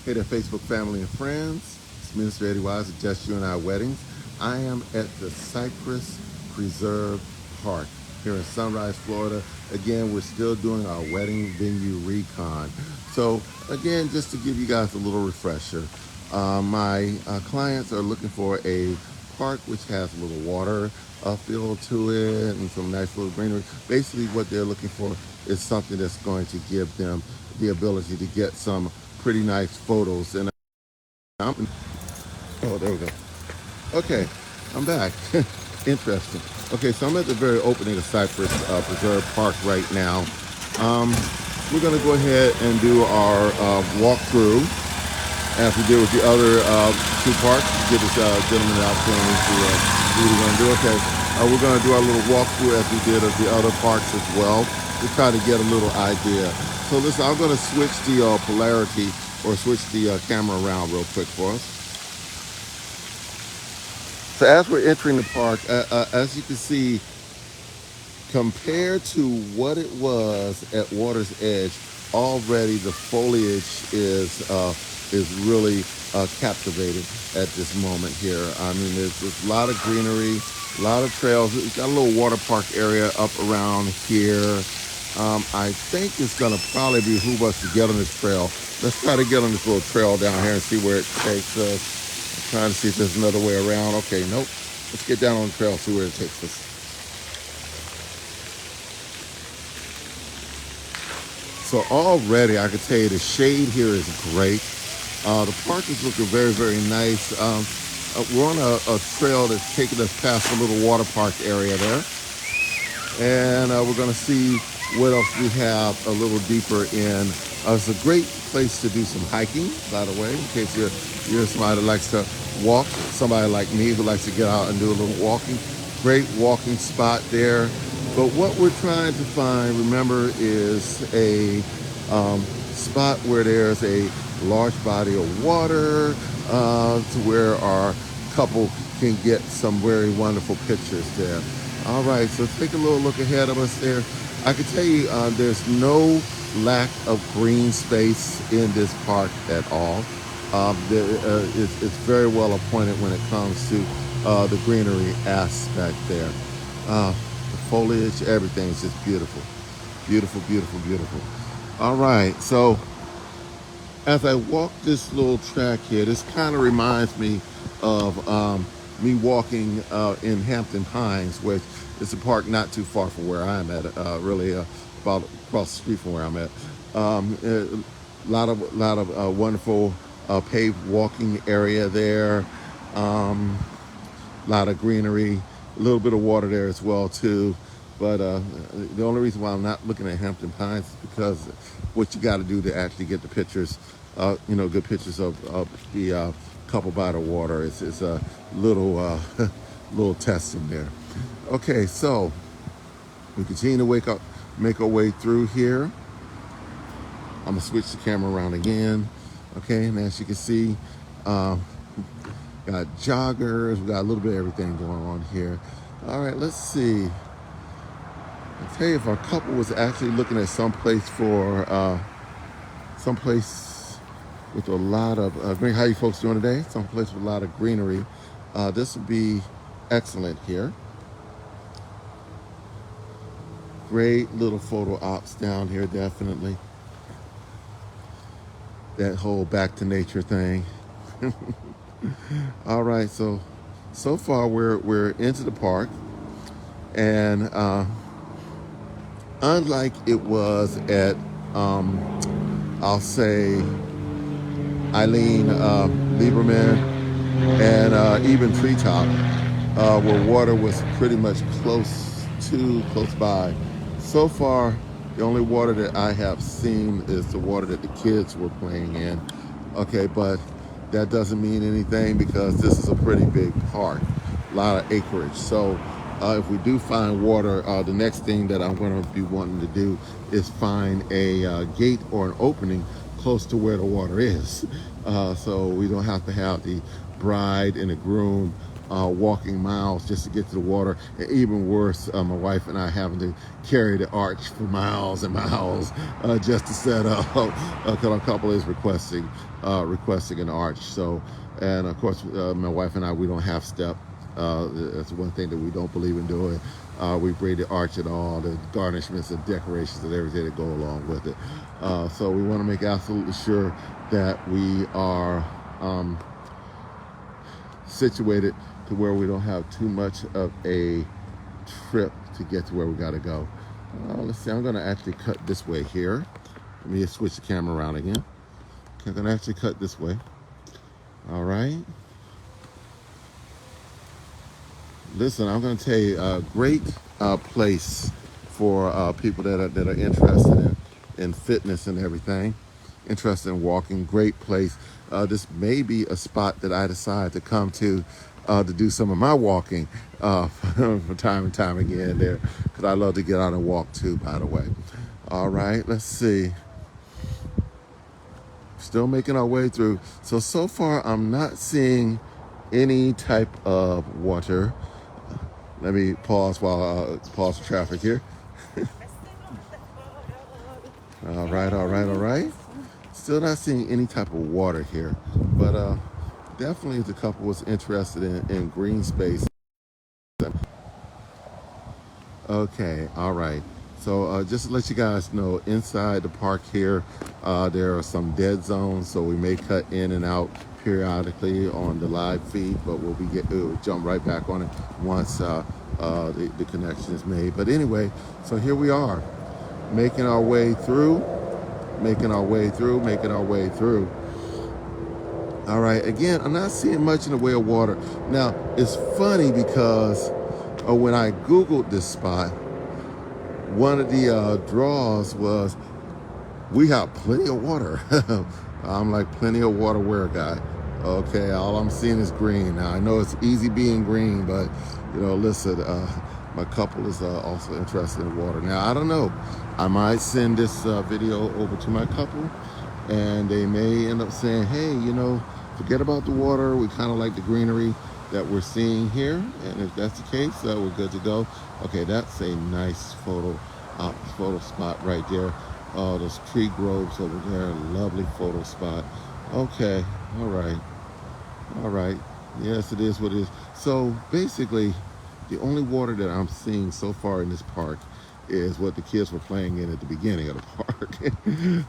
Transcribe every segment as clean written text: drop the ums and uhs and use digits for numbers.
Hey there, Facebook family and friends. It's Minister Eddie Wise at Just UnI Weddings. I am at the Cypress Preserve Park here in Sunrise, Florida. Again, we're still doing our wedding venue recon. So again, just to give you guys a little refresher, my clients are looking for a park which has a little water feel to it and some nice little greenery. Basically what they're looking for is something that's going to give them the ability to get some pretty nice photos. And oh, there we go. Okay, I'm back. Interesting. Okay, so I'm at the very opening of Cypress Preserve Park right now. We're going to go ahead and do our walkthrough as we did with the other two parks. Give this gentleman the opportunity to see what we're going to do. Okay, we're going to do our little walkthrough as we did of the other parks as well to try to get a little idea. So listen, I'm going to switch the polarity or switch the camera around real quick for us. So as we're entering the park, as you can see, compared to what it was at Water's Edge, already the foliage is really captivating at this moment here. I mean, there's a lot of greenery, a lot of trails. We've got a little water park area up around here. I think it's gonna probably behoove us to get on this trail. Let's try to get on this little trail down here and see where it takes us. I'm trying to see if there's another way around. Okay, nope. Let's get down on the trail, see where it takes us. So already I can tell you the shade here is great. The park is looking very, very nice. We're on a trail that's taking us past a little water park area there. And we're gonna see what else we have a little deeper in. It's a great place to do some hiking, by the way, in case you're somebody that likes to walk, somebody like me who likes to get out and do a little walking. Great walking spot there. But what we're trying to find, remember, is a spot where there's a large body of water to where our couple can get some very wonderful pictures there. All right, so take a little look ahead of us there. I can tell you there's no lack of green space in this park at all. It's very well appointed when it comes to the greenery aspect there. The foliage, everything is just beautiful. Beautiful, beautiful, beautiful. All right, so as I walk this little track here, this kind of reminds me of me walking in Hampton Pines, which is a park not too far from where I'm at, really about across the street from where I'm at. A lot of wonderful paved walking area there, a lot of greenery, a little bit of water there as well too. But the only reason why I'm not looking at Hampton Pines is because what you got to do to actually get the pictures, good pictures of the couple by the water. It's a little little testing there. Okay, so we continue to make our way through here. I'm gonna switch the camera around again. Okay, and as you can see, got joggers. We got a little bit of everything going on here. All right, let's see. I'll tell you, if our couple was actually looking at someplace with a lot of green. How you folks doing today? Someplace with a lot of greenery. This would be excellent here. Great little photo ops down here, definitely. That whole back to nature thing. All right, so far we're into the park, and unlike it was at I'll say Eileen Lieberman and even Treetop, where water was pretty much close by. So far, the only water that I have seen is the water that the kids were playing in. Okay, but that doesn't mean anything because this is a pretty big park, a lot of acreage. So if we do find water, the next thing that I'm going to be wanting to do is find a gate or an opening close to where the water is. So we don't have to have the bride and the groom walking miles just to get to the water. And even worse, my wife and I having to carry the arch for miles and miles just to set up because our couple is requesting an arch. So, and of course, my wife and I, we don't have step. That's one thing that we don't believe in doing. We braid the arch and all the garnishments and decorations and everything that go along with it. So we want to make absolutely sure that we are situated to where we don't have too much of a trip to get to where we got to go. Let's see, I'm going to actually cut this way here. Let me switch the camera around again. I'm going to actually cut this way. All right. Listen, I'm going to tell you a great place for people that are interested in fitness and everything, interested in walking. Great place. This may be a spot that I decide to come to do some of my walking from time and time again there, because I love to get out and walk too, by the way. All right, let's see. Still making our way through. So far, I'm not seeing any type of water. Let me pause while pause the traffic here. All right. Still not seeing any type of water here, but definitely the couple was interested in green space. Okay, all right. So just to let you guys know, inside the park here, there are some dead zones, so we may cut in and out periodically on the live feed, but we'll jump right back on it once the connection is made. But anyway, so here we are, making our way through. All right, again, I'm not seeing much in the way of water. Now, it's funny because when I Googled this spot, one of the draws was, we have plenty of water. I'm like, plenty of water where, guy? Okay, all I'm seeing is green. Now, I know it's easy being green, but, listen, my couple is also interested in water. Now, I don't know. I might send this video over to my couple, and they may end up saying, hey, forget about the water. We kind of like the greenery that we're seeing here. And if that's the case, we're good to go. Okay, that's a nice photo spot right there. Oh, those tree groves over there. Lovely photo spot. Okay, all right. Yes, it is what it is. So basically, the only water that I'm seeing so far in this park is what the kids were playing in at the beginning of the park.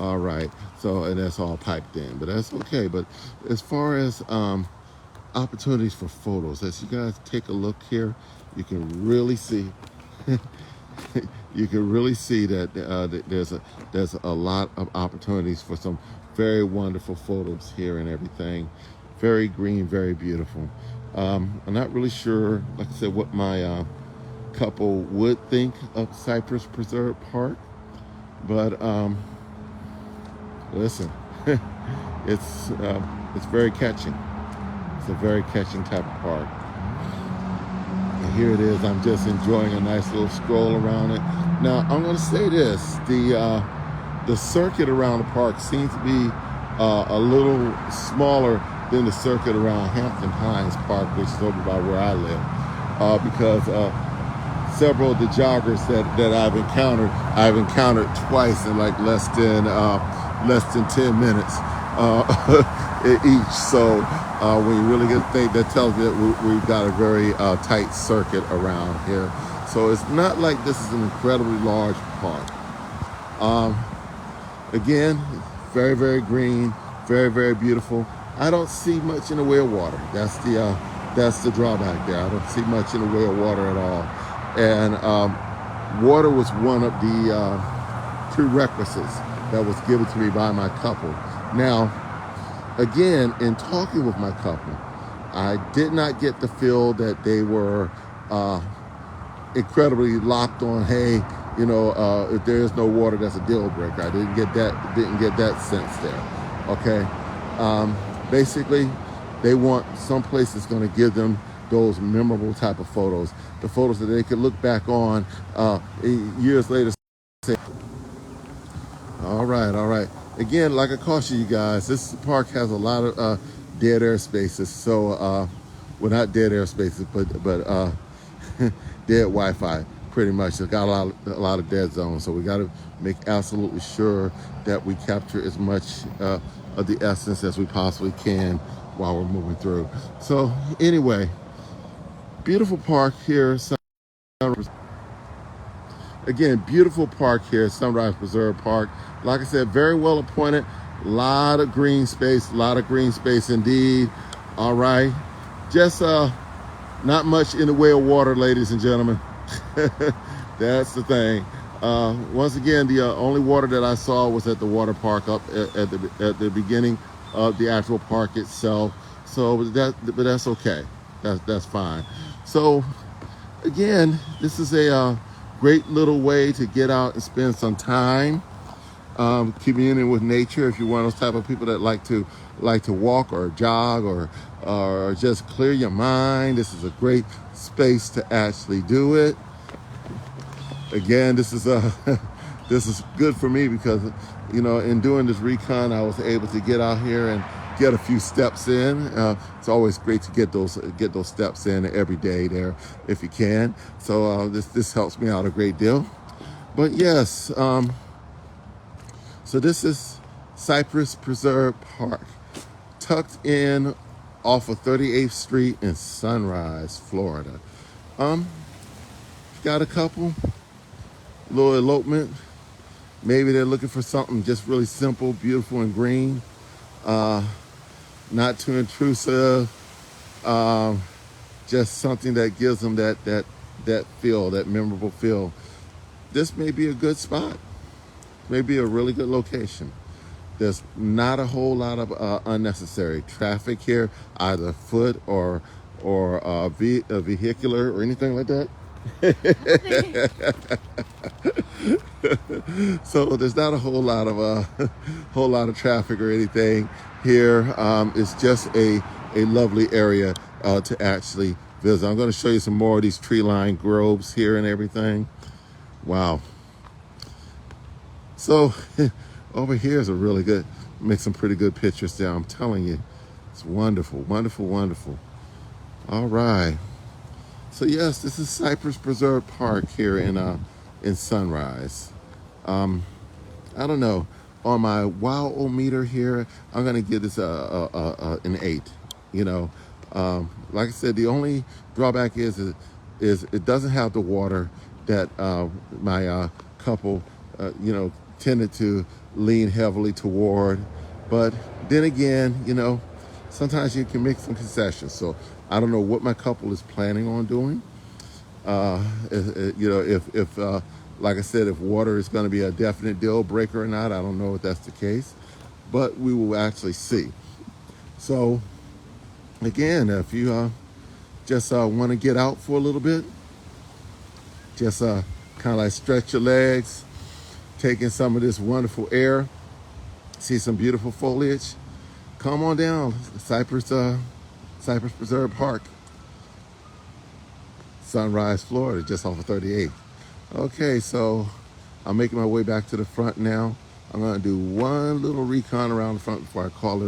All right. So, and that's all piped in, but that's okay. But as far as opportunities for photos, as you guys take a look here, you can really see that there's a lot of opportunities for some very wonderful photos here and everything. Very green, very beautiful. I'm not really sure, like I said, what my couple would think of Cypress Preserve Park, but listen, it's very catching. It's a very catching type of park. And here it is. I'm just enjoying a nice little stroll around it. Now, I'm going to say this: the circuit around the park seems to be a little smaller than the circuit around Hampton Hines Park, which is over by where I live, because several of the joggers that I've encountered twice in like less than 10 minutes each. So when you really get to think, that tells me that we've got a very tight circuit around here. So it's not like this is an incredibly large park. Again, very, very green, very, very beautiful. I don't see much in the way of water. That's the drawback there. I don't see much in the way of water at all. And water was one of the prerequisites that was given to me by my couple. Now, again, in talking with my couple, I did not get the feel that they were incredibly locked on, hey, if there is no water, that's a deal breaker. I didn't get that sense there. Okay. Basically, they want some place that's going to give them those memorable type of photos, the photos that they could look back on years later. Say, all right. Again, like I caution you guys, this park has a lot of dead air spaces. So well, not dead air spaces, but dead Wi-Fi. Pretty much, it's got a lot of dead zones. So we got to make absolutely sure that we capture as much of the essence as we possibly can while we're moving through. So anyway, beautiful park here. Again, beautiful park here, Sunrise Preserve Park. Like I said, very well appointed. A lot of green space, indeed. All right. Just not much in the way of water, ladies and gentlemen. That's the thing. Once again, the only water that I saw was at the water park up at the beginning of the actual park itself. So but that's okay. That's fine. So again, this is a great little way to get out and spend some time communing with nature. If you're one of those type of people that like to walk or jog or just clear your mind, this is a great space to actually do it. Again, this is this is good for me because in doing this recon, I was able to get out here and get a few steps in. It's always great to get those steps in every day there if you can. So this helps me out a great deal. But yes, so this is Cypress Preserve Park, tucked in off of 38th Street in Sunrise, Florida. Got a couple little elopement. Maybe they're looking for something just really simple, beautiful, and green. Not too intrusive. Just something that gives them that feel, that memorable feel. This may be a good spot. Maybe a really good location. There's not a whole lot of unnecessary traffic here, either foot or vehicular or anything like that. So there's not a whole lot of traffic or anything here. It's just a lovely area to actually visit. I'm going to show you some more of these tree-lined groves here and everything. Wow. So over here is a really good, make some pretty good pictures there. I'm telling you, it's wonderful, wonderful, wonderful. All right. So yes, this is Cypress Preserve Park here in Sunrise. I don't know. On my wow-o-meter here, I'm gonna give this an 8. Like I said, the only drawback is it doesn't have the water that my couple tended to lean heavily toward. But then again, sometimes you can make some concessions. So I don't know what my couple is planning on doing. If like I said, if water is going to be a definite deal breaker or not, I don't know if that's the case, but we will actually see. So again, if you just want to get out for a little bit, just kind of like stretch your legs, take in some of this wonderful air, see some beautiful foliage, come on down, Cypress Preserve Park, Sunrise, Florida, just off of 38. Okay, so I'm making my way back to the front now. I'm gonna do one little recon around the front before I call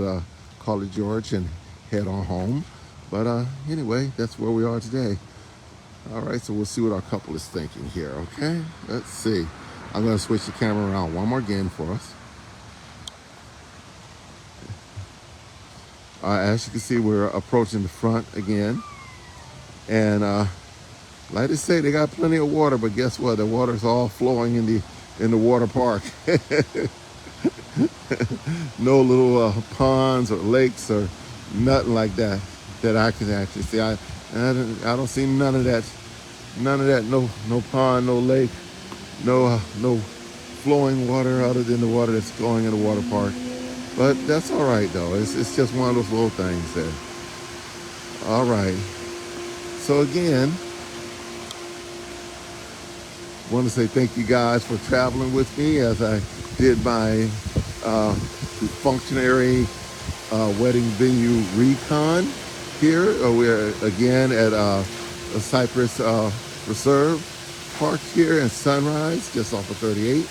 it George and head on home. But anyway, that's where we are today. All right, so we'll see what our couple is thinking here, okay? Let's see. I'm gonna switch the camera around one more again for us. As you can see, we're approaching the front again. And like they say, they got plenty of water, but guess what? The water's all flowing in the water park. No little ponds or lakes or nothing like that I can actually see. I don't see none of that. No pond, no lake, no flowing water other than the water that's going in the water park. But that's all right though. It's just one of those little things there. All right. So again, I want to say thank you guys for traveling with me as I did my functionary wedding venue recon here. We're again at a Cypress Preserve Park here in Sunrise, just off of 38.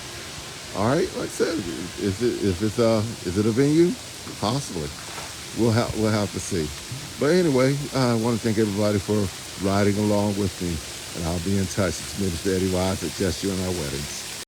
All right, like I said, is it a venue? Possibly. we'll have to see. But anyway, I want to thank everybody for riding along with me, and I'll be in touch. It's Minister Eddie Wise at Just UnI Weddings.